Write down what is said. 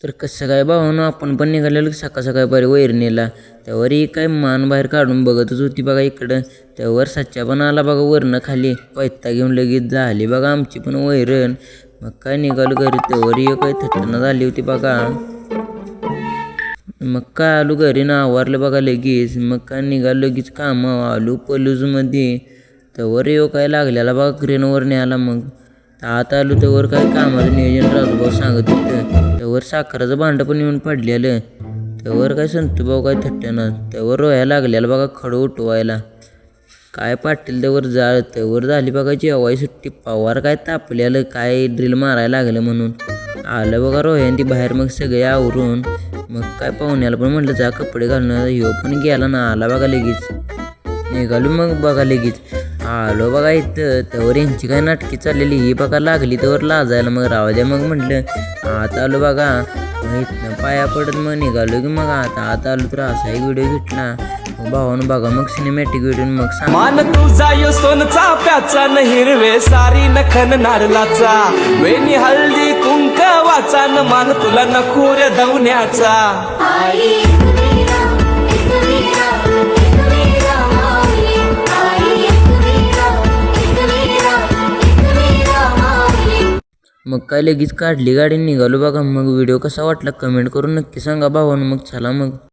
तर कसं काय भावानं आपण पण निघालेलो सकाळ सकाळी बरे वैरणीला. त्यावर ही काय मान बाहेर काढून बघतच होती बघा इकडं. त्यावर सच्चा पण आला बघा वरनं खाली पैता घेऊन लगेच झाली बघा आमची पण वैरण. मग काय निघालो घरी त्यावर ही काय थट्टना झाली होती बघा. मग काय आलो घरी ना आवारलं बघा लगेच. मग काय निघालो लगेच कामं आलो पलूजमध्ये. त्यावर येऊ काय लागलेला बघा क्रेनवर न्यायला. मग आता आलो त्यावर काय कामाचं नियोजन राजूभाऊ सांगत होतं. त्यावर साखराचं भांडं पण येऊन पडलेलं. त्यावर काय संतूभाऊ काय थट्ट्यानं त्यावर रोहायला लागलेला बघा खडं उठवायला. काय पाटील त्यावर जाळ त्यावर झाली बघा जेवाय सुट्टी. पवार काय तापलेलं काय ड्रिल मारायला लागलं म्हणून आलं बघा रोह्यान ती बाहेर. मग सगळे आवरून मग काय पाहुण्याला पण म्हटलं जा कपडे घालणं. ह्यो पण गेला ना आला बघा लगेच. निघालो मग बघा लगेच आलो बघा इथं. त्यावर यांची काय नाटकी चाललेली ही बघा लागली त्यावर लाजायला. मग राहू द्या मग म्हटलं आता आलो बघा. मग इथनं पाया पडत मग निघालो की मग आता आलो तर असा एक व्हिडिओ घेतला भावानं बघा. मग सिनेमॅटिक व्हिडिओ मग सांग मान तुझा यो सोनचा प्याचा न हिरवे सारी नखन नारलाचा वेणी हळदी कुंक वाचा न मान तुला नखुर दवण्याचा. मग काय लगेच काढली गाडी निघालो बघा. मग व्हिडिओ कसा वाटला कमेंट करून नक्की सांगा भावानं. मग चला मग.